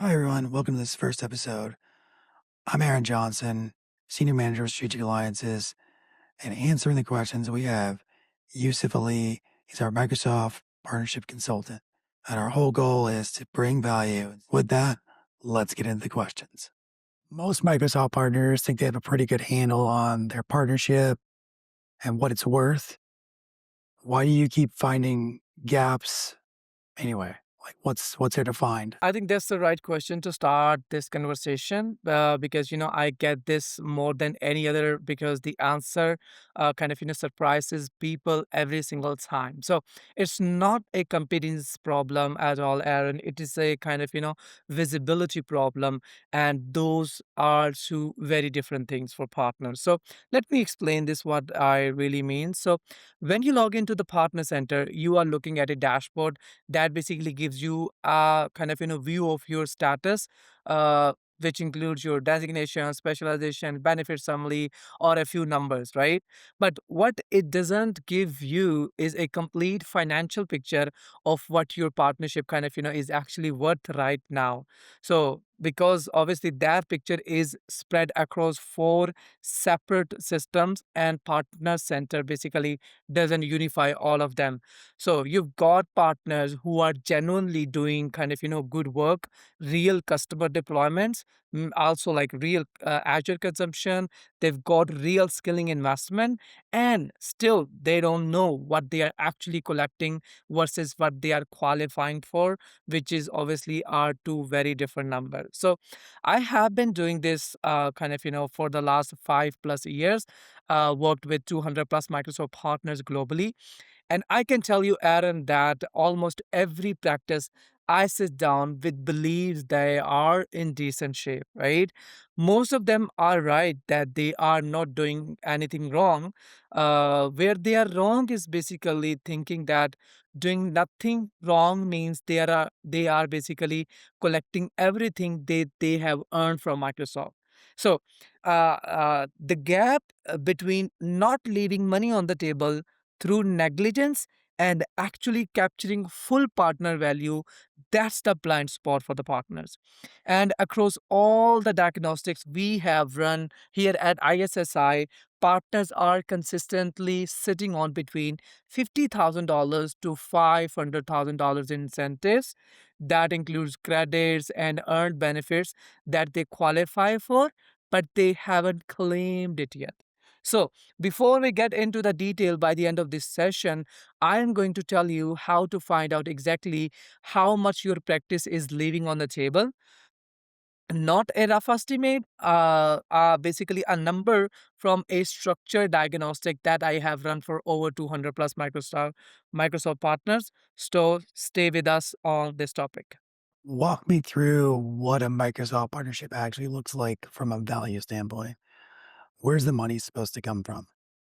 Hi, everyone. Welcome to this first episode. I'm Aaron Johnson, Senior Manager of Strategic Alliances, and answering the questions we have, Yousaf Ali. He's our Microsoft Partnership Consultant, and our whole goal is to bring value. With that, let's get into the questions. Most Microsoft partners think they have a pretty good handle on their partnership and what it's worth. Why do you keep finding gaps anyway? Like, what's there to find? I think that's the right question to start this conversation because I get this more than any other because the answer surprises people every single time. So it's not a competence problem at all, Aaron. It is a visibility problem, and those are two very different things for partners. So let me explain this what I really mean. So when you log into the partner center, you are looking at a dashboard that basically gives you a view of your status, which includes your designation, specialization, benefit summary, or a few numbers, right? But what it doesn't give you is a complete financial picture of what your partnership is actually worth right now. So because obviously that picture is spread across four separate systems, and partner center basically doesn't unify all of them. So you've got partners who are genuinely doing good work, real customer deployments, also like real Azure consumption. They've got real skilling investment, and still they don't know what they are actually collecting versus what they are qualifying for, which is obviously are two very different numbers. So I have been doing this for the last 5+ years, worked with 200 plus Microsoft partners globally, and I can tell you, Aaron, that almost every practice I sit down with believes they are in decent shape, right? Most of them are right that they are not doing anything wrong. Where they are wrong is basically thinking that doing nothing wrong means they are basically collecting everything they have earned from Microsoft. So the gap between not leaving money on the table through negligence and actually capturing full partner value, that's the blind spot for the partners. And across all the diagnostics we have run here at ISSI, partners are consistently sitting on between $50,000 to $500,000 in incentives. That includes credits and earned benefits that they qualify for, but they haven't claimed it yet. So before we get into the detail by the end of this session, I am going to tell you how to find out exactly how much your practice is leaving on the table. Not a rough estimate, basically a number from a structured diagnostic that I have run for over 200 plus Microsoft partners. So stay with us on this topic. Walk me through what a Microsoft partnership actually looks like from a value standpoint. Where's the money supposed to come from?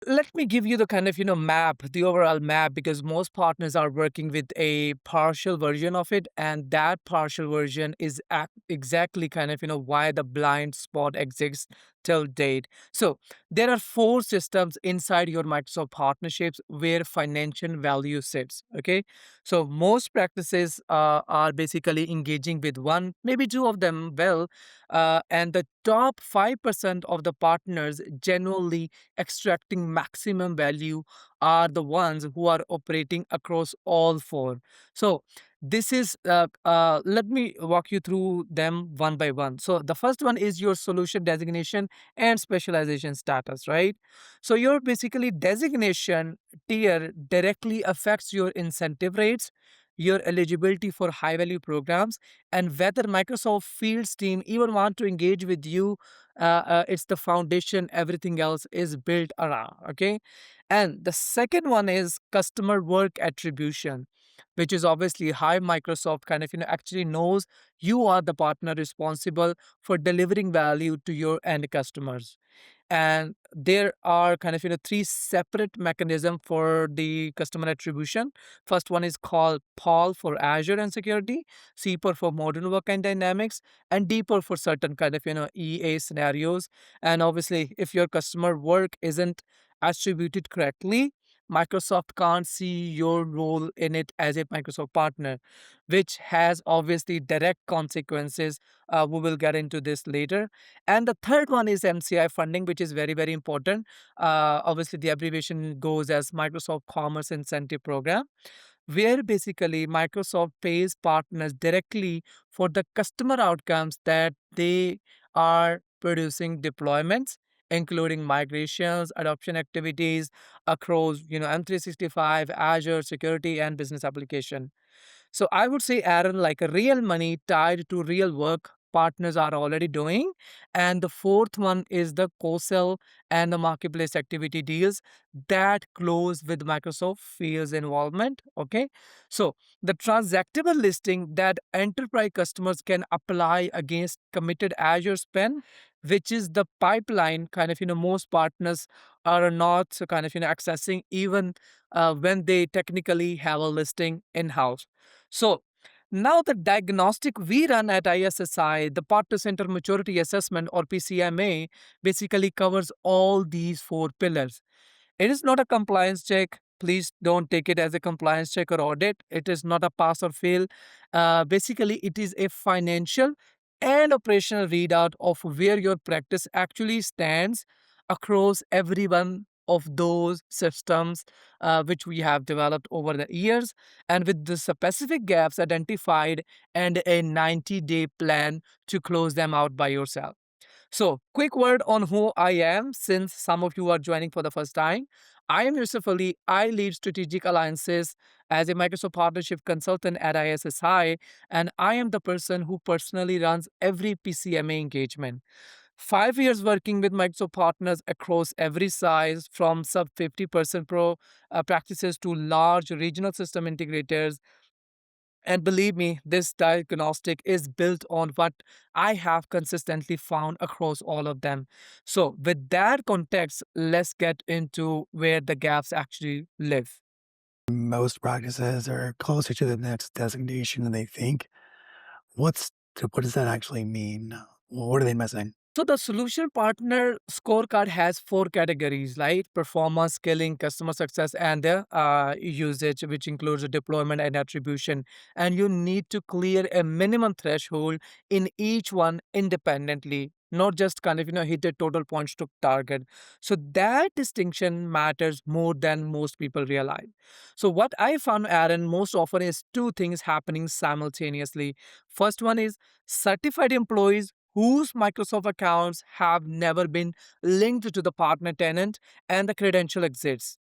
Let me give you the map, the overall map, because most partners are working with a partial version of it, and that partial version is exactly why the blind spot exists till date. So there are four systems inside your Microsoft partnerships where financial value sits. Okay, so most practices are basically engaging with one, maybe two of them. Well, and the top 5% of the partners genuinely extracting maximum value are the ones who are operating across all four. So this is let me walk you through them one by one. So the first one is your solution designation and specialization status, right? So your basically designation tier directly affects your incentive rates, your eligibility for high value programs, and whether Microsoft Fields team even want to engage with you. It's the foundation everything else is built around. Okay, and the second one is customer work attribution, which is obviously how Microsoft actually knows you are the partner responsible for delivering value to your end customers. And there are three separate mechanism for the customer attribution. First one is called PAL for Azure and security, CPAR for modern work and dynamics, and deeper for certain EA scenarios. And obviously if your customer work isn't attributed correctly, Microsoft can't see your role in it as a Microsoft partner, which has obviously direct consequences. We will get into this later. And the third one is MCI funding, which is very, very important. Obviously, the abbreviation goes as Microsoft Commerce Incentive Program, where basically Microsoft pays partners directly for the customer outcomes that they are producing deployments, including migrations, adoption activities across M365, Azure, security, and business application. So I would say, Aaron, like a real money tied to real work partners are already doing. And the fourth one is the co-sell and the marketplace activity deals that close with Microsoft fees involvement. Okay. So the transactable listing that enterprise customers can apply against committed Azure spend, which is the pipeline most partners are not accessing even when they technically have a listing in-house. So now the diagnostic we run at ISSI, the Partner Center Maturity Assessment or PCMA, basically covers all these four pillars. It is not a compliance check. Please don't take it as a compliance check or audit. It is not a pass or fail. Basically, it is a financial and operational readout of where your practice actually stands across every one of those systems which we have developed over the years, and with the specific gaps identified and a 90-day plan to close them out by yourself. So, quick word on who I am since some of you are joining for the first time. I am Yusuf Ali. I lead strategic alliances as a Microsoft Partnership Consultant at ISSI, and I am the person who personally runs every PCMA engagement. 5 years working with Microsoft partners across every size, from sub 50% pro practices to large regional system integrators. And believe me, this diagnostic is built on what I have consistently found across all of them. So, with that context, let's get into where the gaps actually live. Most practices are closer to the next designation than they think. What's what does that actually mean? What are they missing? So the solution partner scorecard has four categories, right? Performance, scaling, customer success, and the usage, which includes the deployment and attribution. And you need to clear a minimum threshold in each one independently, not just hit a total points to target. So that distinction matters more than most people realize. So what I found, Aaron, most often is two things happening simultaneously. First one is certified employees whose Microsoft accounts have never been linked to the partner tenant and the credential exists.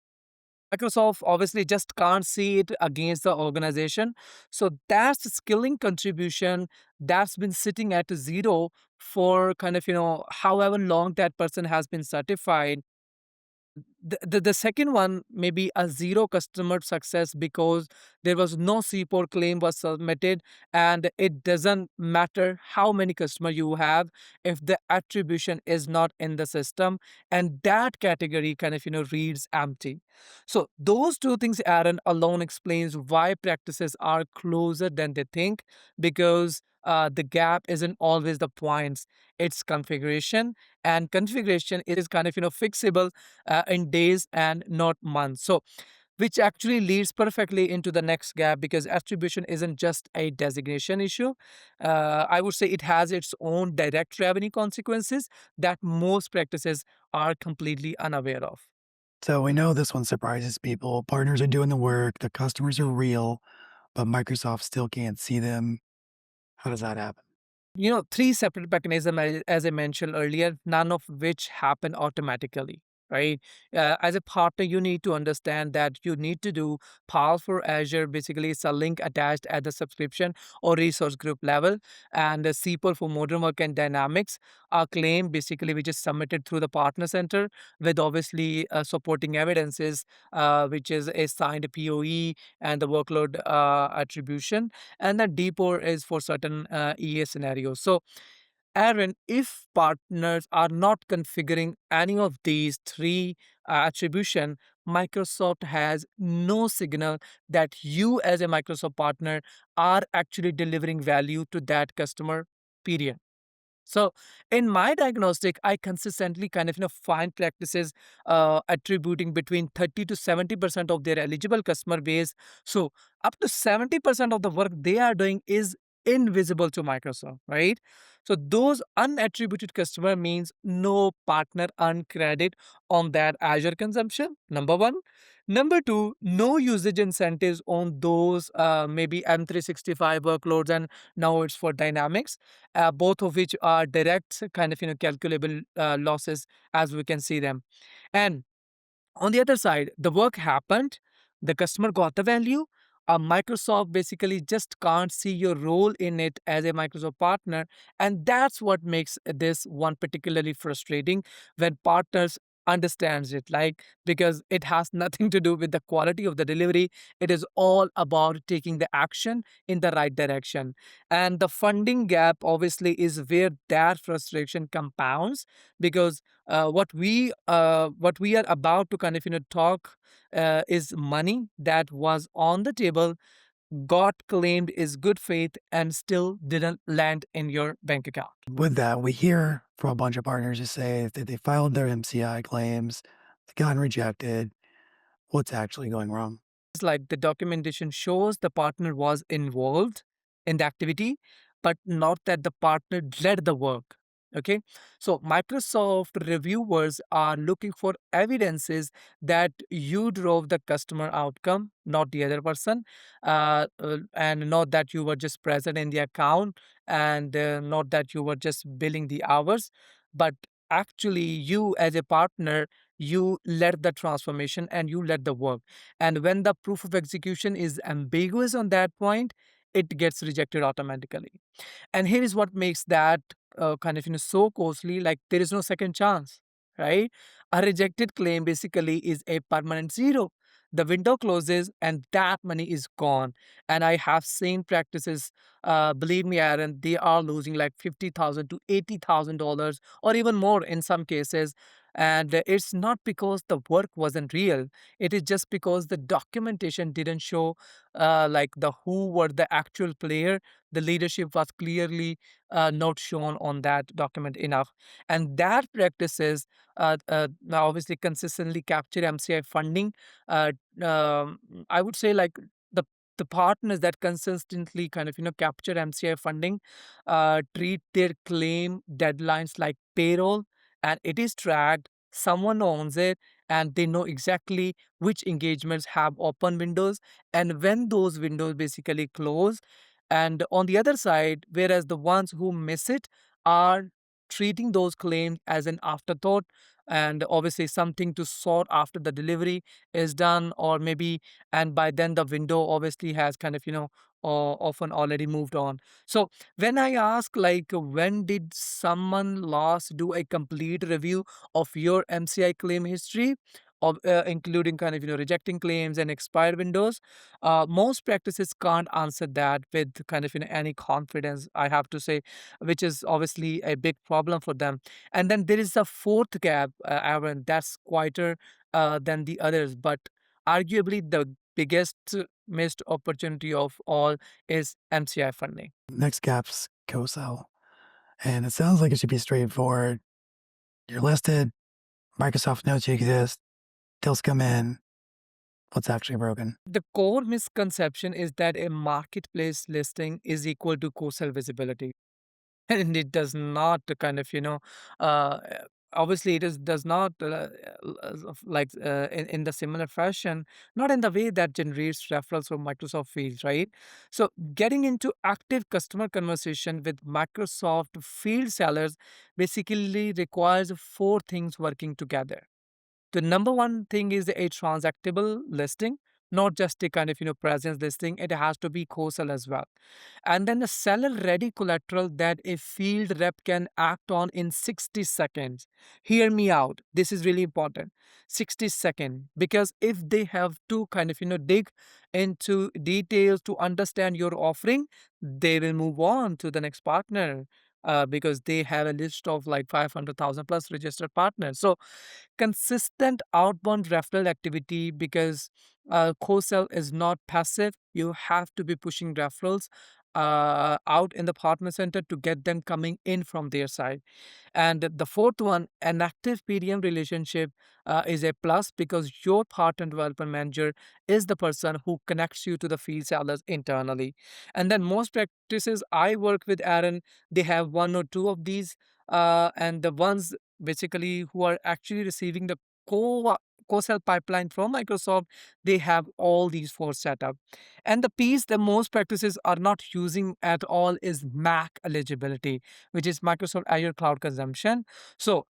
Microsoft obviously just can't see it against the organization. So that's the skilling contribution that's been sitting at zero for however long that person has been certified. The second one may be a zero customer success because there was no CPOR claim was submitted, and it doesn't matter how many customer you have if the attribution is not in the system, and that category reads empty. So those two things, Aaron, alone explains why practices are closer than they think, because the gap isn't always the points, it's configuration, and configuration is fixable in days and not months. So, which actually leads perfectly into the next gap, because attribution isn't just a designation issue. I would say it has its own direct revenue consequences that most practices are completely unaware of. So we know this one surprises people. Partners are doing the work, the customers are real, but Microsoft still can't see them. How does that happen? Three separate mechanisms, as I mentioned earlier, none of which happen automatically, right? As a partner, you need to understand that you need to do PAL for Azure. Basically, it's a link attached at the subscription or resource group level, and the CPOR for modern work and dynamics, a claim basically which is submitted through the partner center with obviously supporting evidences, which is a signed POE and the workload attribution, and the DPOR is for certain EA scenarios. So, Aaron, if partners are not configuring any of these three attribution, Microsoft has no signal that you as a Microsoft partner are actually delivering value to that customer, period. So in my diagnostic, I consistently kind of find practices attributing between 30 to 70% of their eligible customer base. So up to 70% of the work they are doing is invisible to Microsoft, right? So those unattributed customer means no partner earn credit on that Azure consumption. Number one. Number two, no usage incentives on those maybe M365 workloads, and now it's for Dynamics, both of which are direct kind of calculable losses as we can see them. And on the other side, the work happened, the customer got the value. Microsoft basically just can't see your role in it as a Microsoft partner. And that's what makes this one particularly frustrating when partners understands it, like, because it has nothing to do with the quality of the delivery. It is all about taking the action in the right direction. And the funding gap obviously is where that frustration compounds, because what we are about to kind of talk is money that was on the table, got claimed is good faith, and still didn't land in your bank account. With that, we hear from a bunch of partners who say that they filed their MCI claims, they got rejected. What's actually going wrong? It's like the documentation shows the partner was involved in the activity, but not that the partner led the work. Okay, so Microsoft reviewers are looking for evidences that you drove the customer outcome, not the other person, and not that you were just present in the account, and not that you were just billing the hours, but actually you as a partner, you led the transformation and you led the work. And when the proof of execution is ambiguous on that point, it gets rejected automatically. And here is what makes that kind of so costly. Like, there is no second chance, right? A rejected claim basically is a permanent zero. The window closes and that money is gone. And I have seen practices, believe me, Aaron, they are losing like $50,000 to $80,000 or even more in some cases. And it's not because the work wasn't real. It is just because the documentation didn't show like the who were the actual player. The leadership was clearly not shown on that document enough. And that practices now obviously consistently capture MCI funding. Uh, um, I would say like the the partners that consistently kind of capture MCI funding treat their claim deadlines like payroll, and it is tracked. Someone owns it, and they know exactly which engagements have open windows and when those windows basically close. And on the other side, whereas the ones who miss it are treating those claims as an afterthought, and obviously something to sort after the delivery is done, or maybe, and by then the window obviously has kind of often already moved on. So when I ask, like, when did someone last do a complete review of your MCI claim history, of including kind of rejecting claims and expired windows, most practices can't answer that with kind of any confidence, I have to say, which is obviously a big problem for them. And then there is a fourth gap, Aaron, that's quieter than the others, but arguably the biggest missed opportunity of all is MCI funding. Next gap's co-sell. And it sounds like it should be straightforward. You're listed, Microsoft knows you exist, deals come in. What's actually broken? The core misconception is that a marketplace listing is equal to co-sell visibility. And it does not kind of uh, obviously it is does not like in the similar fashion, not in the way that generates referrals from Microsoft fields, right? So getting into active customer conversation with Microsoft field sellers basically requires four things working together. The number one thing is a transactable listing, not just a kind of presence listing. It has to be co-sell as well. And then the seller ready collateral that a field rep can act on in 60 seconds. Hear me out. This is really important. 60 seconds. Because if they have to kind of dig into details to understand your offering, they will move on to the next partner. Because they have a list of like 500,000 plus registered partners. So consistent outbound referral activity, because co-sell is not passive. You have to be pushing referrals out in the partner center to get them coming in from their side. And the fourth one, an active PDM relationship is a plus because your partner development manager is the person who connects you to the field sellers internally. And then most practices I work with, Aaron, they have one or two of these. And the ones basically who are actually receiving the co co-sell pipeline from Microsoft, they have all these four set up. And the piece that most practices are not using at all is MAC eligibility, which is Microsoft Azure Cloud Consumption. So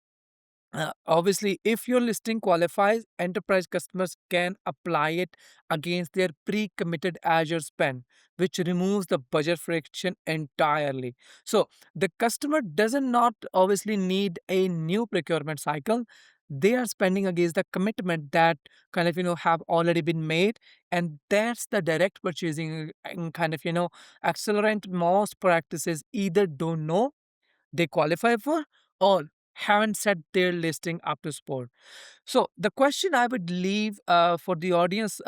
obviously, if your listing qualifies, enterprise customers can apply it against their pre committed Azure spend, which removes the budget friction entirely. So, the customer doesn't not obviously need a new procurement cycle. They are spending against the commitment that have already been made, and that's the direct purchasing and accelerant most practices either don't know they qualify for or haven't set their listing up to sport. So the question I would leave for the audience,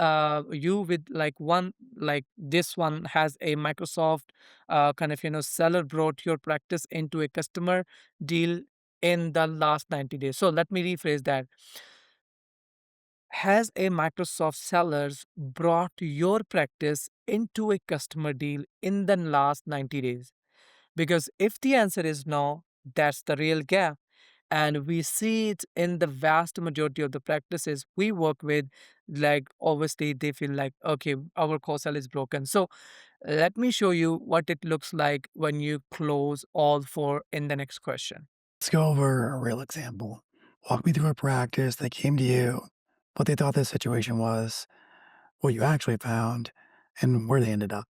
you with like one like this one has a Microsoft seller brought your practice into a customer deal in the last 90 days. So let me rephrase that. Has a Microsoft sellers brought your practice into a customer deal in the last 90 days? Because if the answer is no, that's the real gap. And we see it in the vast majority of the practices we work with. Like, obviously, they feel like, okay, our core cell is broken. So, let me show you what it looks like when you close all four in the next question. Let's go over a real example. Walk me through a practice that came to you, what they thought the situation was, what you actually found, and where they ended up.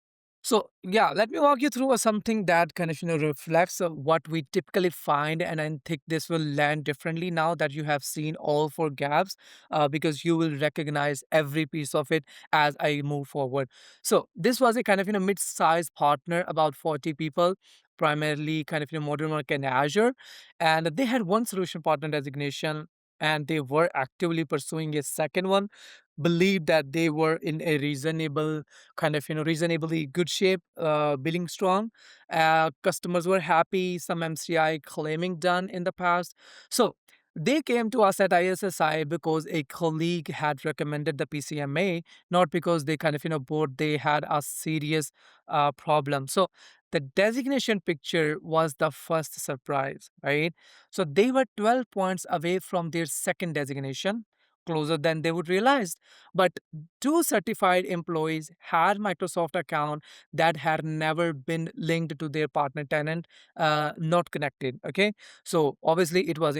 So yeah, let me walk you through something that reflects what we typically find, and I think this will land differently now that you have seen all four gaps, because you will recognize every piece of it as I move forward. So this was a mid-sized partner, about 40 people, primarily modern work in Azure, and they had one solution partner designation, and they were actively pursuing a second one. Believed that they were in a reasonable reasonably good shape, billing strong. Customers were happy, some MCI claiming done in the past. So they came to us at ISSI because a colleague had recommended the PCMA, not because they bored they had a serious problem. So the designation picture was the first surprise, right? So they were 12 points away from their second designation, closer than they would realize. But two certified employees had Microsoft account that had never been linked to their partner tenant, not connected. Okay, so obviously it was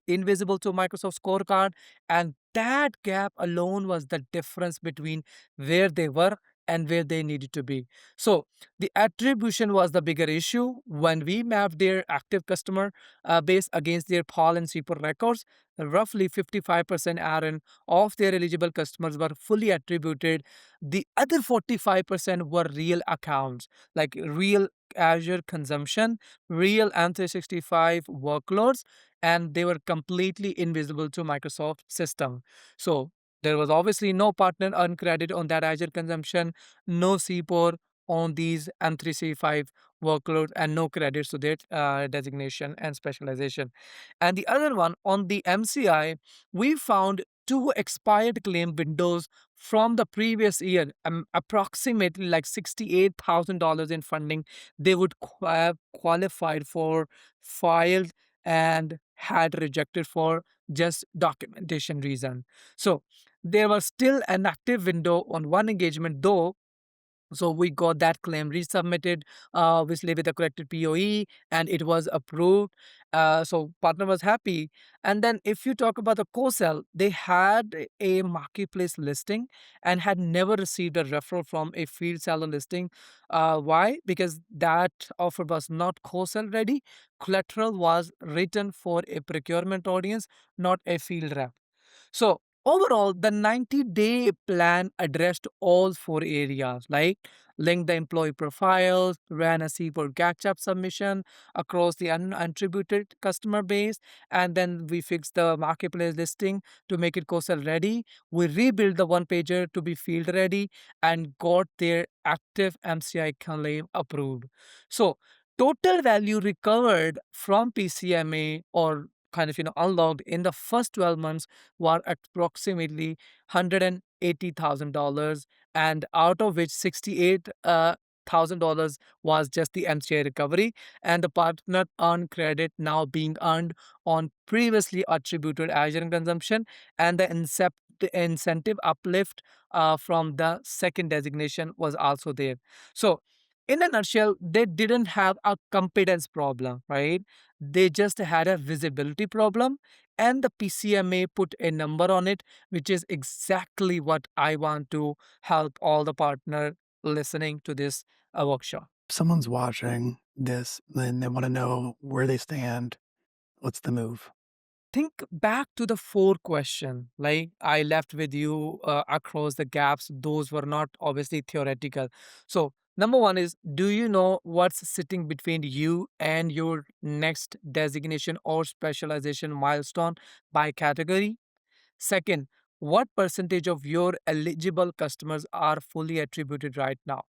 invisible to Microsoft scorecard, and that gap alone was the difference between where they were and where they needed to be. So the attribution was the bigger issue when we mapped their active customer base against their Paul and Super records. Roughly 55% Aaron of their eligible customers were fully attributed. The other 45% were real accounts, like real Azure consumption, real M365 workloads, and they were completely invisible to Microsoft system. So there was obviously no partner earned credit on that Azure consumption, no CPOR on these M365 workloads, and no credits to their designation and specialization. And the other one on the MCI, we found two expired claim windows from the previous year, approximately like $68,000 in funding they would have qualified for, filed, and had rejected for just documentation reason. So there was still an active window on one engagement, though. So we got that claim resubmitted, obviously with the corrected POE, and it was approved. So partner was happy. And then if you talk about the co-sell, they had a marketplace listing and had never received a referral from a field seller listing. Why? Because that offer was not co-sell ready. Collateral was written for a procurement audience, not a field rep. So overall, the 90-day plan addressed all four areas, like link the employee profiles, ran a C4 catch-up submission across the unattributed customer base, and then we fixed the marketplace listing to make it co-sell ready. We rebuilt the one-pager to be field ready and got their active MCI claim approved. So total value recovered from PCMA or unlocked in the first 12 months were approximately $180,000, and out of which $68,000 was just the MCI recovery, and the partner earned credit now being earned on previously attributed Azure consumption, and the incentive uplift from the second designation was also there. So in a nutshell, they didn't have a competence problem, right? They just had a visibility problem, and the PCMA put a number on it, which is exactly what I want to help all the partner listening to this workshop. If someone's watching this, then they want to know where they stand. What's the move? Think back to the four question like I left with you across the gaps. Those were not obviously theoretical. So number one is, do you know what's sitting between you and your next designation or specialization milestone by category? Second, what percentage of your eligible customers are fully attributed right now?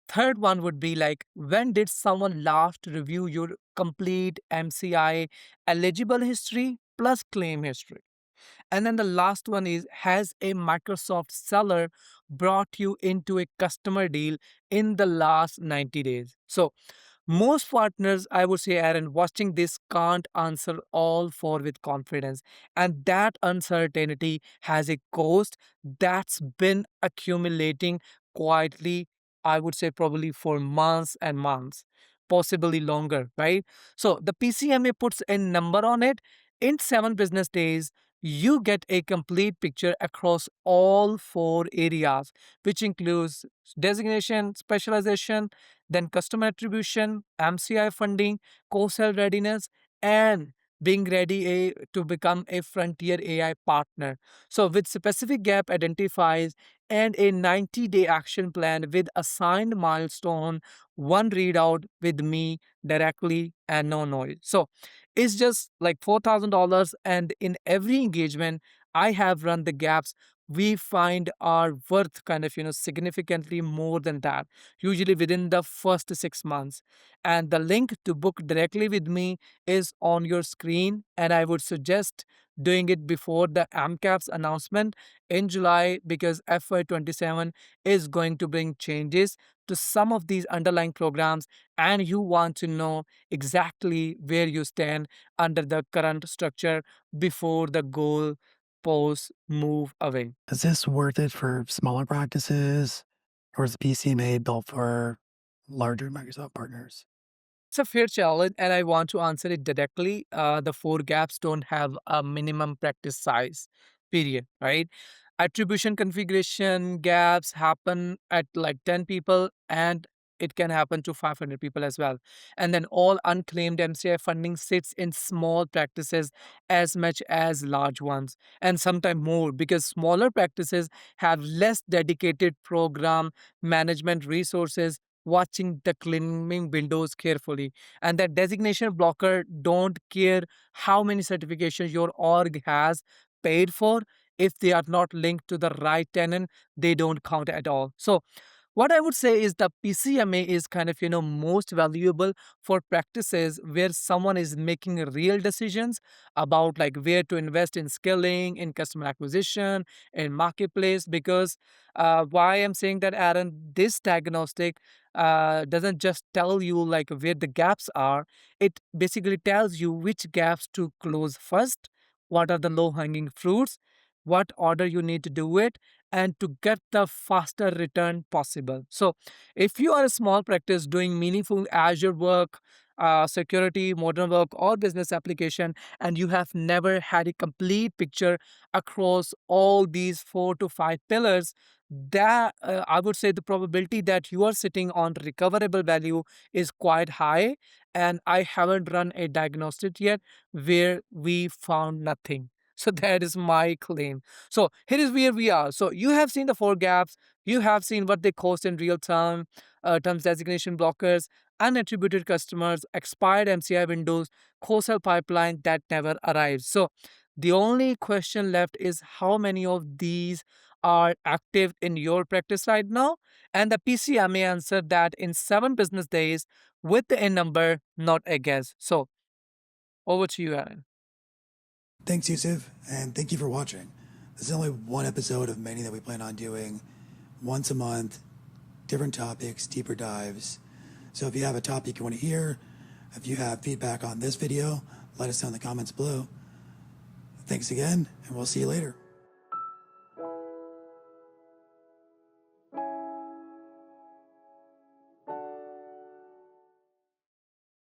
Third one would be like, when did someone last review your complete MCI eligible history plus claim history? And then the last one is, has a Microsoft seller brought you into a customer deal in the last 90 days? So most partners, I would say, Aaron, watching this can't answer all four with confidence. And that uncertainty has a cost that's been accumulating quietly, I would say, probably for months and months, possibly longer, right? So the PCMA puts a number on it. In 7 business days, you get a complete picture across all four areas, which includes designation, specialization, then customer attribution, MCI funding, co-sell readiness, and being ready to become a frontier AI partner. So with specific gap identifies and a 90-day action plan with assigned milestone, one readout with me directly and no noise. So it's just like $4,000, and in every engagement I have run the gaps we find are worth significantly more than that, usually within the first 6 months. And the link to book directly with me is on your screen, and I would suggest doing it before the AMCAPS announcement in July, because FY27 is going to bring changes to some of these underlying programs, and you want to know exactly where you stand under the current structure before the goal posts move away. Is this worth it for smaller practices, or is the PCMA built for larger Microsoft partners? It's a fair challenge, and I want to answer it directly. The four gaps don't have a minimum practice size, period, right? Attribution configuration gaps happen at like 10 people, and it can happen to 500 people as well. And then all unclaimed MCI funding sits in small practices as much as large ones, and sometimes more, because smaller practices have less dedicated program management resources watching the claiming windows carefully. And that designation blocker don't care how many certifications your org has paid for. If they are not linked to the right tenant, they don't count at all. So what I would say is the PCMA is most valuable for practices where someone is making real decisions about like where to invest in skilling, in customer acquisition, in marketplace. Because why I'm saying that, Aaron, this diagnostic doesn't just tell you like where the gaps are. It basically tells you which gaps to close first, what are the low hanging fruits, what order you need to do it, and to get the faster return possible. So, if you are a small practice doing meaningful Azure work, security, modern work, or business application, and you have never had a complete picture across all these 4 to 5 pillars, that I would say the probability that you are sitting on recoverable value is quite high. And I haven't run a diagnostic yet where we found nothing. So that is my claim. So here is where we are. So you have seen the four gaps. You have seen what they cost in real time, terms designation blockers, unattributed customers, expired MCI windows, wholesale pipeline that never arrives. So the only question left is how many of these are active in your practice right now? And the PCMA answered that in 7 business days with the N number, not a guess. So over to you, Aaron. Thanks, Yusuf, and thank you for watching. This is only one episode of many that we plan on doing once a month, different topics, deeper dives. So if you have a topic you want to hear, if you have feedback on this video, let us know in the comments below. Thanks again, and we'll see you later.